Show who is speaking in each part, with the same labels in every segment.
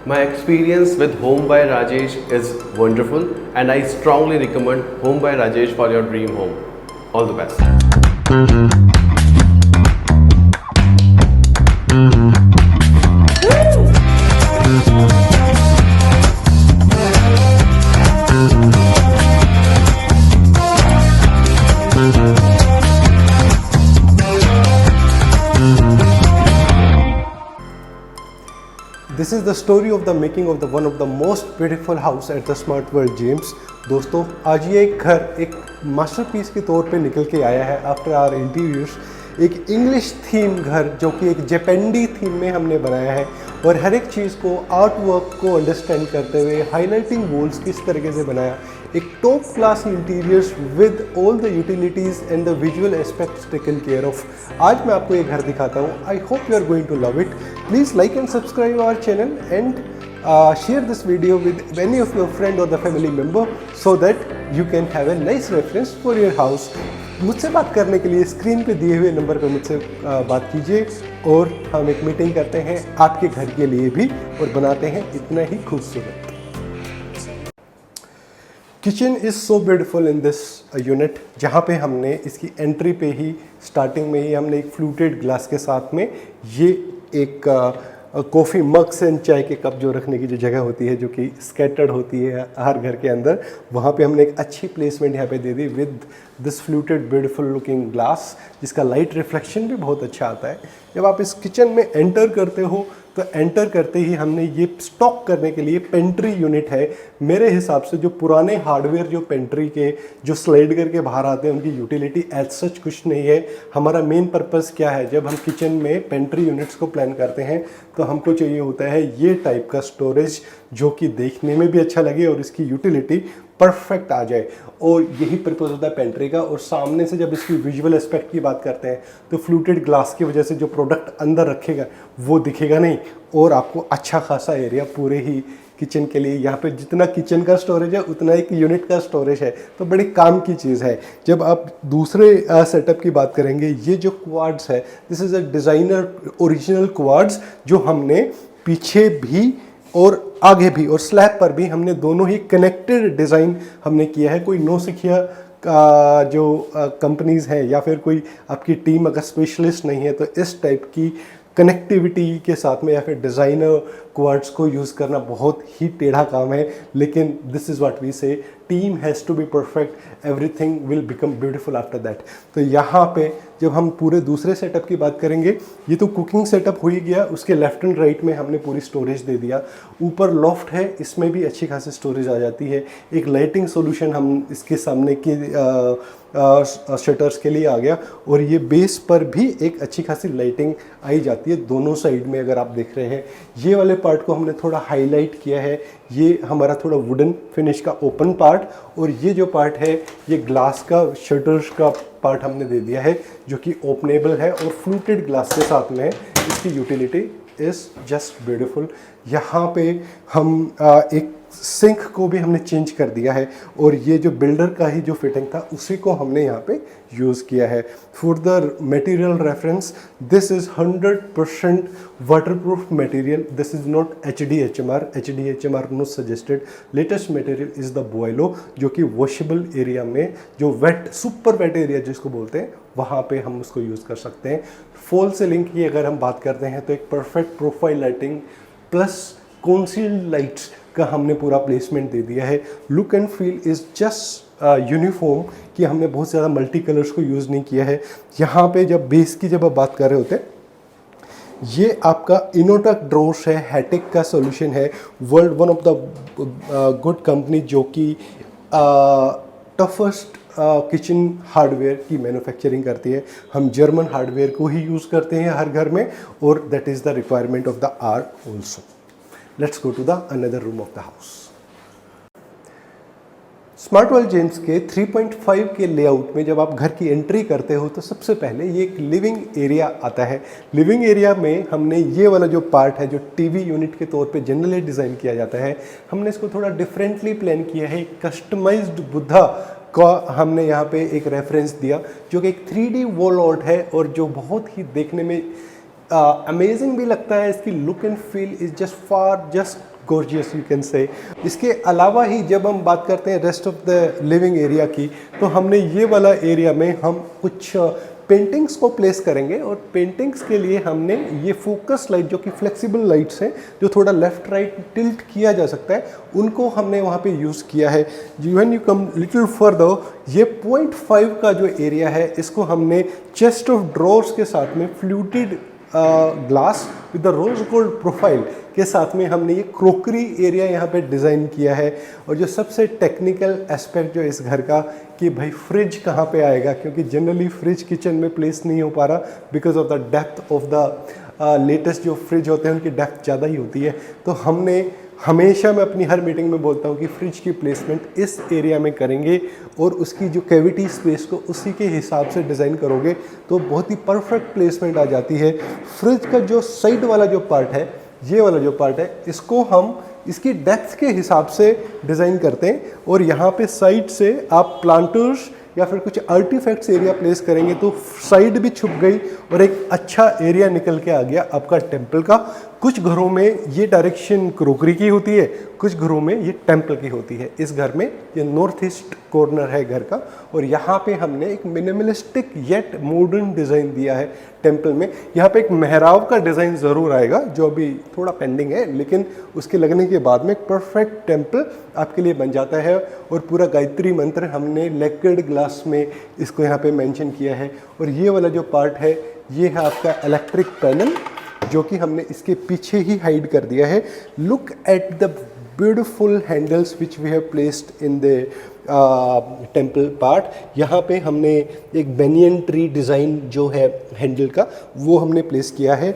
Speaker 1: My experience with Home by Rajesh is wonderful and I strongly recommend Home by Rajesh for your dream home. All the best.
Speaker 2: This is the story of the making of the one of the most beautiful house at the smart World James. दोस्तों, आज ये एक घर एक masterpiece के तौर पे निकल के आया है आफ्टर आवर इंटीरियर्स। एक इंग्लिश थीम घर जो कि एक जेपेंडी थीम में हमने बनाया है और हर एक चीज़ को आर्ट वर्क को अंडरस्टैंड करते हुए हाईलाइटिंग वॉल्स किस तरीके से बनाया, एक top class interiors with all the utilities and the visual aspects taken care of. आज मैं आपको ये घर दिखाता हूँ। I hope you are going to love it. Please like and subscribe our channel and share this video with any of your friend or the family member so that you can have a nice reference for your house. मुझसे बात करने के लिए screen पे दिए हुए number पर मुझसे बात कीजिए और हम एक मीटिंग करते हैं आपके घर के लिए भी और बनाते हैं इतना ही खूबसूरत। Kitchen is so beautiful in this unit, जहाँ पे हमने इसकी एंट्री पे ही स्टार्टिंग में ही हमने एक फ्लूटेड ग्लास के साथ में ये एक कॉफ़ी मग्स एंड चाय के कप जो रखने की जो जगह होती है जो कि स्कैटर्ड होती है हर घर के अंदर, वहाँ पे हमने एक अच्छी प्लेसमेंट यहाँ पे दे दी with this fluted beautiful looking glass, जिसका लाइट रिफ्लेक्शन भी बहुत अच्छा आता है। जब आप इस किचन में एंटर करते हो तो एंटर करते ही हमने ये स्टॉक करने के लिए पेंट्री यूनिट है। मेरे हिसाब से जो पुराने हार्डवेयर जो पेंट्री के जो स्लाइड करके बाहर आते हैं उनकी यूटिलिटी एज सच कुछ नहीं है। हमारा मेन पर्पस क्या है, जब हम किचन में पेंट्री यूनिट्स को प्लान करते हैं तो हमको चाहिए होता है ये टाइप का स्टोरेज जो कि देखने में भी अच्छा लगे और इसकी यूटिलिटी परफेक्ट आ जाए, और यही पर्पस होता है पेंट्री का। और सामने से जब इसकी विजुअल एस्पेक्ट की बात करते हैं तो फ्लूटेड ग्लास की वजह से जो प्रोडक्ट अंदर रखेगा वो दिखेगा नहीं, और आपको अच्छा खासा एरिया पूरे ही किचन के लिए, यहाँ पे जितना किचन का स्टोरेज है उतना एक यूनिट का स्टोरेज है, तो बड़ी काम की चीज़ है। जब आप दूसरे सेटअप की बात करेंगे, ये जो क्वाड्स है, this is a designer original quads जो हमने पीछे भी और आगे भी और स्लैब पर भी हमने दोनों ही कनेक्टेड डिज़ाइन हमने किया है। कोई नौसिखिया का जो कंपनीज़ हैं या फिर कोई आपकी टीम अगर स्पेशलिस्ट नहीं है तो इस टाइप की कनेक्टिविटी के साथ में या फिर डिज़ाइनर क्वाड्स को यूज़ करना बहुत ही टेढ़ा काम है, लेकिन this is what we say, team has to be perfect, everything will become beautiful after that. तो यहाँ पे जब हम पूरे दूसरे सेटअप की बात करेंगे, ये तो कुकिंग सेटअप हो ही गया, उसके लेफ्ट एंड राइट में हमने पूरी स्टोरेज दे दिया। ऊपर लॉफ्ट है, इसमें भी अच्छी खासी स्टोरेज आ जाती है। एक लाइटिंग सोल्यूशन हम इसके सामने की शटर्स के लिए आ गया, और ये बेस पर भी एक अच्छी खासी लाइटिंग आई जाती है दोनों साइड में। अगर आप देख रहे हैं ये वाले पार्ट को हमने थोड़ा हाईलाइट किया है, ये हमारा थोड़ा वुडन फिनिश का ओपन पार्ट, और ये जो पार्ट है ये ग्लास का शटर्स का पार्ट हमने दे दिया है जो कि ओपनेबल है और फ्लूटेड ग्लास के साथ में है। इसकी यूटिलिटी इज़ जस्ट ब्यूटीफुल। यहाँ पे हम एक सिंक को भी हमने चेंज कर दिया है, और ये जो बिल्डर का ही जो फिटिंग था उसी को हमने यहाँ पे यूज़ किया है। For the material reference, this is 100% waterproof material, this is not HDHMR, HDHMR not suggested. Latest material is the boilo, जो कि वॉशेबल एरिया में जो वेट सुपर वेट एरिया जिसको बोलते हैं वहाँ पे हम उसको यूज़ कर सकते हैं। फॉल सीलिंग की अगर हम बात करते हैं तो एक perfect profile lighting plus concealed lights का हमने पूरा प्लेसमेंट दे दिया है। Look and feel is just uniform, कि हमने बहुत ज़्यादा मल्टी कलर्स को यूज़ नहीं किया है। यहाँ पे जब बेस की जब आप बात कर रहे होते हैं, ये आपका इनोटेक ड्रोर्स है, हैटिक का सॉल्यूशन है, world one of the good company जो कि टफेस्ट किचन हार्डवेयर की मैन्युफैक्चरिंग करती है। हम जर्मन हार्डवेयर को ही यूज़ करते हैं हर घर में, और that is the requirement of the hour also. Let's go to the another room of the house. Smart World Gems के 3.5 के लेआउट में जब आप घर की एंट्री करते हो तो सबसे पहले ये एक लिविंग एरिया आता है। लिविंग एरिया में हमने ये वाला जो पार्ट है जो टीवी यूनिट के तौर पे जनरली डिज़ाइन किया जाता है, हमने इसको थोड़ा डिफरेंटली प्लान किया है। कस्टमाइज्ड बुद्धा का हमने यहाँ पे एक रेफरेंस दिया जो कि एक 3D वॉल आर्ट है, और जो बहुत ही देखने में अमेजिंग भी लगता है। इसकी look and feel is just gorgeous you can say। इसके अलावा ही जब हम बात करते हैं rest of the living area की, तो हमने ये वाला एरिया में हम कुछ पेंटिंग्स को प्लेस करेंगे, और पेंटिंग्स के लिए हमने ये फोकस लाइट जो कि फ्लेक्सिबल लाइट्स हैं, जो थोड़ा लेफ्ट राइट टिल्ट किया जा सकता है, उनको हमने वहाँ पे यूज़ किया है। When you come little further, ये 0.5 का जो एरिया है, इसको हमने चेस्ट ऑफ ड्रॉर्स के साथ में fluted glass with the rose gold profile के साथ में हमने ये क्रोकरी एरिया यहाँ पे डिज़ाइन किया है। और जो सबसे टेक्निकल एस्पेक्ट जो इस घर का, कि भाई फ्रिज कहाँ पे आएगा, क्योंकि जनरली फ्रिज किचन में प्लेस नहीं हो पा रहा because of the depth of the latest जो फ्रिज होते हैं उनकी डेप्थ ज़्यादा ही होती है। तो हमने हमेशा, मैं अपनी हर मीटिंग में बोलता हूँ कि फ्रिज की प्लेसमेंट इस एरिया में करेंगे और उसकी जो कैविटी स्पेस को उसी के हिसाब से डिज़ाइन करोगे तो बहुत ही परफेक्ट प्लेसमेंट आ जाती है। फ्रिज का जो साइड वाला जो पार्ट है, ये वाला जो पार्ट है, इसको हम इसकी डेप्थ के हिसाब से डिज़ाइन करते हैं, और यहाँ पे साइड से आप प्लांटर्स या फिर कुछ आर्टिफैक्ट्स एरिया प्लेस करेंगे तो साइड भी छुप गई और एक अच्छा एरिया निकल के आ गया आपका टेम्पल का। कुछ घरों में ये डायरेक्शन क्रोकरी की होती है, कुछ घरों में ये टेम्पल की होती है। इस घर में ये नॉर्थ ईस्ट कॉर्नर है घर का, और यहाँ पे हमने एक मिनिमलिस्टिक येट मॉडर्न डिज़ाइन दिया है टेम्पल में। यहाँ पे एक मेहराब का डिज़ाइन ज़रूर आएगा जो अभी थोड़ा पेंडिंग है, लेकिन उसके लगने के बाद में एक परफेक्ट टेम्पल आपके लिए बन जाता है। और पूरा गायत्री मंत्र हमने लेक्ड ग्लास में इसको यहाँ पे मेंशन किया है। और ये वाला जो पार्ट है, ये है आपका इलेक्ट्रिक पैनल, जो कि हमने इसके पीछे ही हाइड कर दिया है। Look at the beautiful handles which we have placed in the temple part. यहाँ पे हमने एक बेनियन ट्री डिज़ाइन जो है हैंडल का, वो हमने प्लेस किया है।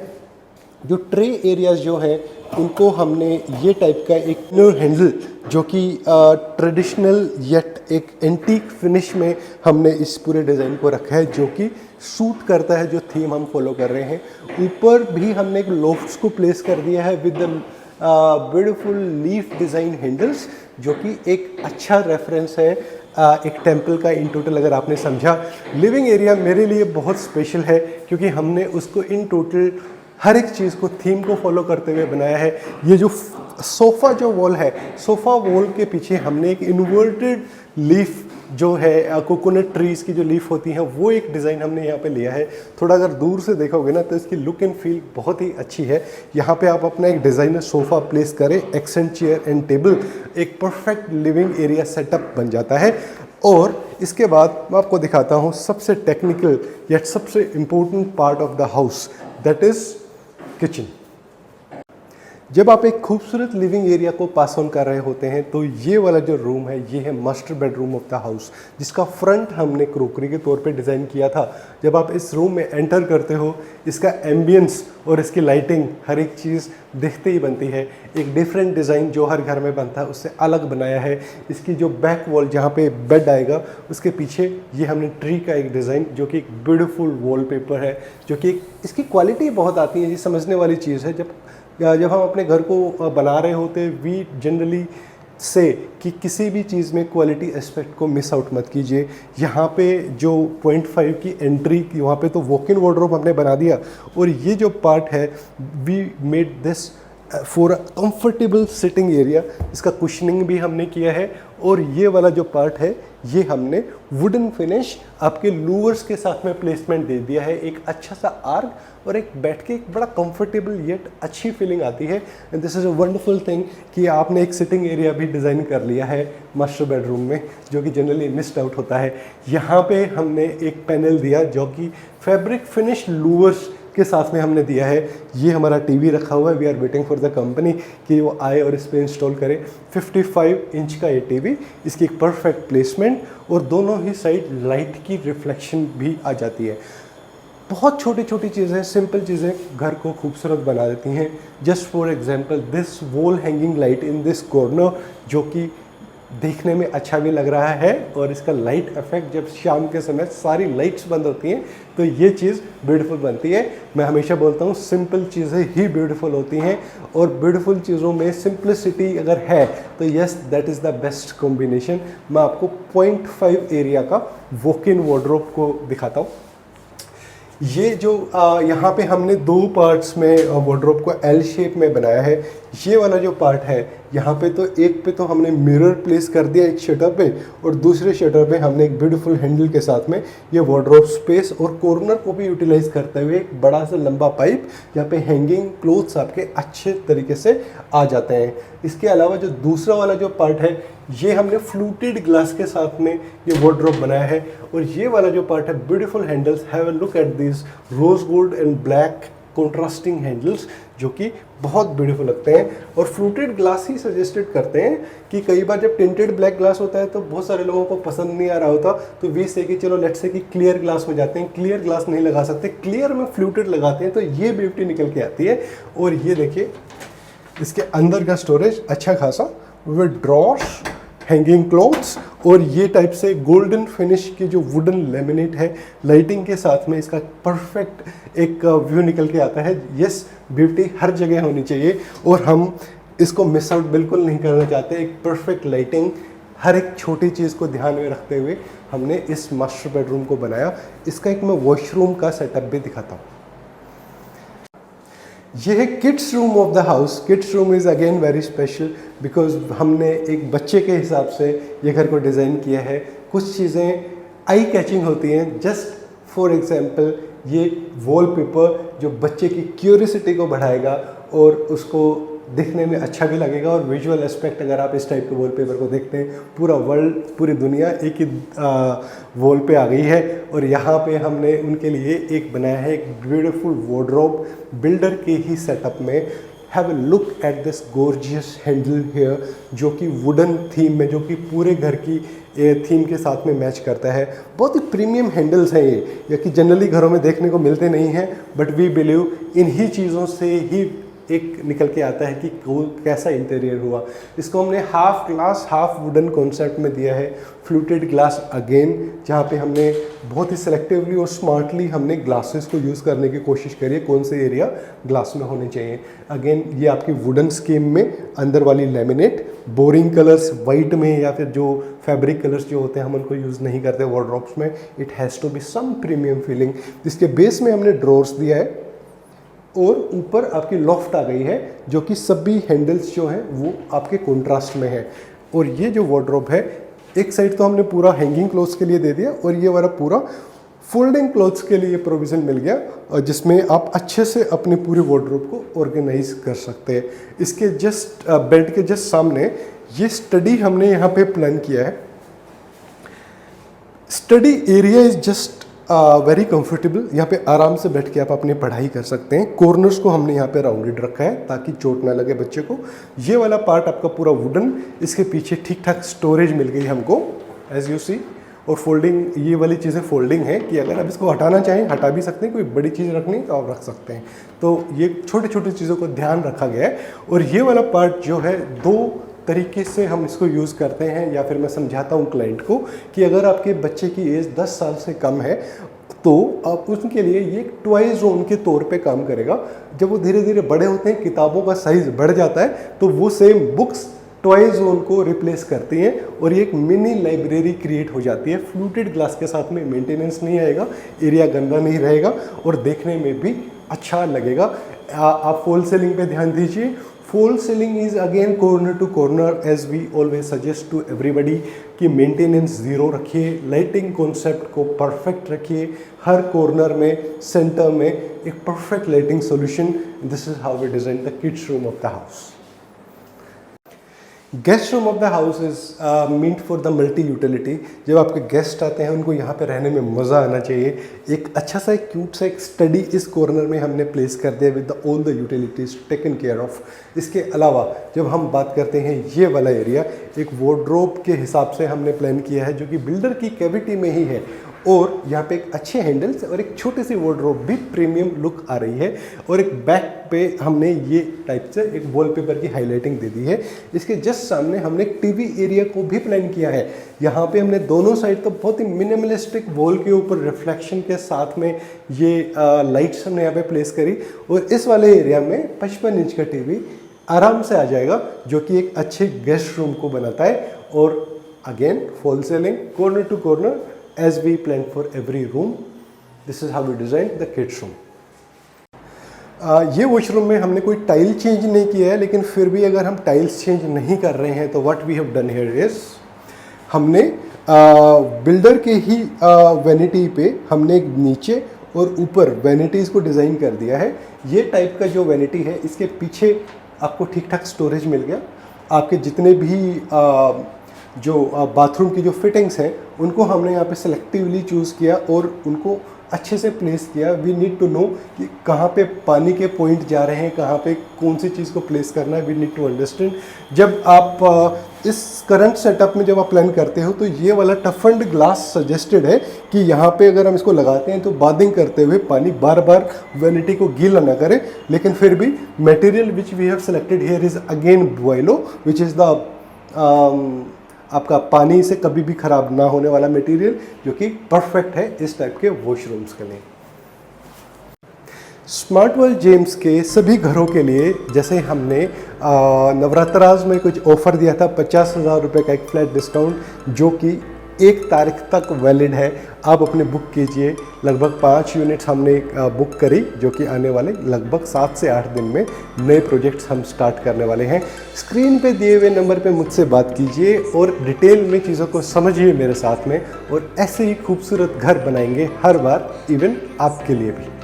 Speaker 2: जो ट्रे एरियाज जो हैं उनको हमने ये टाइप का एक हैंडल, जो कि ट्रेडिशनल येट एक एंटीक फिनिश में हमने इस पूरे डिज़ाइन को रखा है, जो कि सूट करता है जो थीम हम फॉलो कर रहे हैं। ऊपर भी हमने एक लोफ्ट्स को प्लेस कर दिया है with the beautiful leaf design handles, जो कि एक अच्छा रेफरेंस है एक टेम्पल का इन टोटल। अगर आपने समझा, लिविंग एरिया मेरे लिए बहुत स्पेशल है क्योंकि हमने उसको इन टोटल हर एक चीज़ को थीम को फॉलो करते हुए बनाया है। ये जो सोफ़ा जो वॉल है, सोफ़ा वॉल के पीछे हमने एक इन्वर्टेड लीफ जो है कोकोनट ट्रीज़ की जो लीफ होती हैं, वो एक डिज़ाइन हमने यहाँ पे लिया है। थोड़ा अगर दूर से देखोगे ना तो इसकी लुक एंड फील बहुत ही अच्छी है। यहाँ पे आप अपना एक डिज़ाइनर सोफ़ा प्लेस करें, एक्सेंट चेयर एंड टेबल, एक परफेक्ट लिविंग एरिया सेटअप बन जाता है। और इसके बाद मैं आपको दिखाता हूँ सबसे टेक्निकल या सबसे important part of the house, that is kitchen. जब आप एक खूबसूरत लिविंग एरिया को पास ऑन कर रहे होते हैं तो ये वाला जो रूम है, ये है master bedroom of the house, जिसका फ्रंट हमने क्रोकरी के तौर पे डिज़ाइन किया था। जब आप इस रूम में एंटर करते हो, इसका एम्बियंस और इसकी लाइटिंग हर एक चीज़ देखते ही बनती है। एक डिफरेंट डिज़ाइन जो हर घर में बनता है उससे अलग बनाया है। इसकी जो बैक वॉल जहाँ पे बेड आएगा उसके पीछे ये हमने ट्री का एक डिज़ाइन, जो कि एक ब्यूटीफुल वॉलपेपर है, जो कि इसकी क्वालिटी बहुत आती है। ये समझने वाली चीज़ है। जब हम अपने घर को बना रहे होते, वी जनरली से कि किसी भी चीज़ में क्वालिटी एस्पेक्ट को मिस आउट मत कीजिए। यहाँ पे जो 0.5 की एंट्री की, वहाँ पे तो वॉक इन वार्डरोब हमने बना दिया, और ये जो पार्ट है we made this for a comfortable sitting area. इसका कुशनिंग भी हमने किया है, और ये वाला जो पार्ट है ये हमने वुडन फिनिश आपके लूवर्स के साथ में प्लेसमेंट दे दिया है। एक अच्छा सा आर्क और एक बैठ के एक बड़ा कंफर्टेबल येट अच्छी फीलिंग आती है। And this is a wonderful thing कि आपने एक सिटिंग एरिया भी डिज़ाइन कर लिया है मास्टर बेडरूम में, जो कि जनरली मिस्ड आउट होता है। यहाँ पे हमने एक पैनल दिया जो कि फैब्रिक फिनिश लूवर्स के साथ में हमने दिया है। ये हमारा टीवी रखा हुआ है, we are waiting for the company कि वो आए और इस पर इंस्टॉल करे। 55 इंच का ये टीवी, इसकी एक परफेक्ट प्लेसमेंट, और दोनों ही साइड लाइट की रिफ्लेक्शन भी आ जाती है। बहुत छोटी छोटी चीज़ें, सिंपल चीज़ें घर को खूबसूरत बना देती हैं। Just for example this wall hanging light in this corner, जो कि देखने में अच्छा भी लग रहा है, और इसका लाइट इफेक्ट जब शाम के समय सारी लाइट्स बंद होती हैं तो ये चीज़ ब्यूटीफुल बनती है। मैं हमेशा बोलता हूँ सिंपल चीज़ें ही ब्यूटीफुल होती हैं, और ब्यूटीफुल चीज़ों में सिंप्लिसिटी अगर है तो yes that is the best combination. मैं आपको 0.5 एरिया का वॉक इन वार्डरोब को दिखाता हूँ। ये जो यहाँ पे हमने 2 पार्ट्स में वार्डरोब को एल शेप में बनाया है। ये वाला जो पार्ट है यहाँ पे तो एक पे तो हमने मिरर प्लेस कर दिया एक शटर पे, और दूसरे शटर पे हमने एक ब्यूटीफुल हैंडल के साथ में ये वार्डरोब स्पेस और कॉर्नर को भी यूटिलाइज करते हुए एक बड़ा सा लंबा पाइप, यहाँ पे हैंगिंग क्लोथ्स आपके अच्छे तरीके से आ जाते हैं। इसके अलावा जो दूसरा वाला जो पार्ट है ये हमने फ्लूटेड ग्लास के साथ में ये वार्डरोब बनाया है, और ये वाला जो पार्ट है beautiful handles, have a look at this rose gold and black contrasting handles जो कि बहुत ब्यूटीफुल लगते हैं। और फ्लूटेड ग्लास ही सजेस्टेड करते हैं कि कई बार जब टिंटेड ब्लैक ग्लास होता है तो बहुत सारे लोगों को पसंद नहीं आ रहा होता, तो वी से कि चलो लेट्स से कि क्लियर ग्लास में जाते हैं, क्लियर ग्लास नहीं लगा सकते, क्लियर में फ्लूटेड लगाते हैं तो ये ब्यूटी निकल के आती है। और ये देखिए इसके अंदर का स्टोरेज अच्छा खासा विद ड्रॉर्स, हैंगिंग क्लॉथ्स, और ये टाइप से गोल्डन फिनिश की जो वुडन लेमिनेट है, लाइटिंग के साथ में इसका परफेक्ट एक व्यू निकल के आता है। यस, ब्यूटी हर जगह होनी चाहिए और हम इसको मिस आउट बिल्कुल नहीं करना चाहते। एक परफेक्ट लाइटिंग हर एक छोटी चीज़ को ध्यान में रखते हुए हमने इस मास्टर बेडरूम को बनाया। इसका एक मैं वॉशरूम का सेटअप भी दिखाता हूँ। ये है kids room of the house. Kids room is again very special because हमने एक बच्चे के हिसाब से ये घर को डिज़ाइन किया है। कुछ चीज़ें आई कैचिंग होती हैं। जस्ट फॉर एग्जांपल ये वॉलपेपर जो बच्चे की क्यूरियोसिटी को बढ़ाएगा और उसको दिखने में अच्छा भी लगेगा, और विजुअल एस्पेक्ट अगर आप इस टाइप के वॉलपेपर को देखते हैं, पूरा वर्ल्ड, पूरी दुनिया एक ही वॉल पे आ गई है। और यहाँ पे हमने उनके लिए एक बनाया है एक ब्यूटीफुल वार्डरोब बिल्डर के ही सेटअप में। Have a look at this gorgeous handle here जो कि वुडन थीम में, जो कि पूरे घर की थीम के साथ में मैच करता है। बहुत ही प्रीमियम हैंडल्स हैं ये कि जनरली घरों में देखने को मिलते नहीं हैं, बट वी बिलीव इन्हीं चीज़ों से ही एक निकल के आता है कि कैसा इंटीरियर हुआ। इसको हमने half glass half wooden concept में दिया है। फ्लूटेड ग्लास अगेन, जहाँ पे हमने बहुत ही सेलेक्टिवली और स्मार्टली हमने ग्लासेस को यूज़ करने की कोशिश करी है, कौन से एरिया ग्लास में होने चाहिए। अगेन ये आपकी वुडन स्कीम में अंदर वाली लेमिनेट, बोरिंग कलर्स वाइट में या फिर जो फैब्रिक कलर्स जो होते हैं हम उनको यूज़ नहीं करते वार्डरोब्स में। It has to be some premium feeling. इसके बेस में हमने ड्रॉर्स दिया है और ऊपर आपकी लॉफ्ट आ गई है, जो कि सभी हैंडल्स जो हैं वो आपके कॉन्ट्रास्ट में है। और ये जो वार्डरोब है, एक साइड तो हमने पूरा हैंगिंग क्लोथ्स के लिए दे दिया, और ये वाला पूरा फोल्डिंग क्लोथ्स के लिए प्रोविज़न मिल गया, और जिसमें आप अच्छे से अपनी पूरी वार्डरोब को ऑर्गेनाइज कर सकते हैं। इसके जस्ट बेड के जस्ट सामने ये स्टडी हमने यहाँ पे प्लान किया है। Study area is just very comfortable. यहाँ पे आराम से बैठ के आप अपनी पढ़ाई कर सकते हैं। कॉर्नर्स को हमने यहाँ पे राउंडेड रखा है ताकि चोट ना लगे बच्चे को। ये वाला पार्ट आपका पूरा वुडन, इसके पीछे ठीक ठाक स्टोरेज मिल गई हमको एज यू सी। और फोल्डिंग, ये वाली चीज़ें फोल्डिंग है कि अगर आप इसको हटाना चाहें हटा भी सकते हैं, कोई बड़ी चीज़ रखनी तो आप रख सकते हैं। तो ये छोटी छोटी चीज़ों को ध्यान रखा गया है। और ये वाला पार्ट जो है, दो तरीके से हम इसको यूज़ करते हैं, या फिर मैं समझाता हूँ क्लाइंट को कि अगर आपके बच्चे की एज 10 साल से कम है तो आप उनके लिए ये एक टॉय जोन के तौर पे काम करेगा। जब वो धीरे धीरे बड़े होते हैं, किताबों का साइज़ बढ़ जाता है, तो वो सेम बुक्स टॉय जोन को रिप्लेस करती हैं और ये एक मिनी लाइब्रेरी क्रिएट हो जाती है। फ्लूटेड ग्लास के साथ में मेंटेनेंस नहीं आएगा, एरिया गंदा नहीं रहेगा और देखने में भी अच्छा लगेगा। आप फॉल सीलिंग पे ध्यान दीजिए। False ceiling is again corner to corner, as we always suggest to everybody कि मेंटेनेंस ज़ीरो रखिए, लाइटिंग कॉन्सेप्ट को परफेक्ट रखिए, हर कॉर्नर में, सेंटर में एक perfect lighting solution. This is how we design the kids room of the house. Guest room of the house is meant for the multi utility. जब आपके guest आते हैं उनको यहाँ पे रहने में मज़ा आना चाहिए। एक अच्छा सा, एक क्यूट सा एक स्टडी इस कॉर्नर में हमने प्लेस कर दिया with all the utilities taken care of. इसके अलावा जब हम बात करते हैं ये वाला एरिया, एक वार्डरोब के हिसाब से हमने प्लान किया है जो कि बिल्डर की कैविटी में ही है, और यहाँ पे एक अच्छे हैंडल्स और एक छोटी सी वार्डरोब भी प्रीमियम लुक आ रही है। और एक बैक पे हमने ये टाइप से एक वॉलपेपर की हाईलाइटिंग दे दी है। इसके जस्ट सामने हमने एक टीवी एरिया को भी प्लान किया है। यहाँ पे हमने दोनों साइड तो बहुत ही मिनिमलिस्टिक वॉल के ऊपर रिफ्लेक्शन के साथ में ये लाइट्स हमने यहाँ पे प्लेस करी, और इस वाले एरिया में 55 इंच का टीवी आराम से आ जाएगा, जो कि एक अच्छे गेस्ट रूम को बनाता है। और again false ceiling, corner to corner, as we planned for every room. This is how we designed the kids room. ये वॉशरूम में हमने कोई टाइल चेंज नहीं किया है, लेकिन फिर भी अगर हम टाइल्स चेंज नहीं कर रहे हैं तो what we have done here is हमने बिल्डर के ही वैनिटी पे हमने नीचे और ऊपर वैनिटीज़ को डिज़ाइन कर दिया है। ये टाइप का जो वैनिटी है इसके पीछे आपको ठीक ठाक स्टोरेज मिल गया। आपके जितने भी जो बाथरूम की जो फिटिंग्स हैं उनको हमने यहाँ पे सेलेक्टिवली चूज़ किया और उनको अच्छे से प्लेस किया। वी नीड टू नो कि कहाँ पे पानी के पॉइंट जा रहे हैं, कहाँ पे कौन सी चीज़ को प्लेस करना है। We need to understand. जब आप इस करंट सेटअप में जब आप प्लान करते हो तो ये वाला टफन्ड ग्लास सजेस्टेड है कि यहाँ पे अगर हम इसको लगाते हैं तो बाथिंग करते हुए पानी बार बार वैनिटी को गीला ना करे। लेकिन फिर भी material which we have selected here is again boilo which is the आपका पानी से कभी भी ख़राब ना होने वाला मटेरियल, जो कि परफेक्ट है इस टाइप के वॉशरूम्स के लिए। स्मार्ट वर्ल्ड जेम्स के सभी घरों के लिए जैसे हमने नवरात्राज में कुछ ऑफ़र दिया था 50,000 रुपये का एक फ्लैट डिस्काउंट, जो कि 1 तारीख तक वैलिड है। आप अपने बुक कीजिए। लगभग 5 यूनिट्स हमने बुक करी, जो कि आने वाले लगभग 7 से 8 दिन में नए प्रोजेक्ट्स हम स्टार्ट करने वाले हैं। स्क्रीन पे दिए हुए नंबर पे मुझसे बात कीजिए और डिटेल में चीज़ों को समझिए मेरे साथ में, और ऐसे ही खूबसूरत घर बनाएंगे हर बार, इवन आपके लिए भी।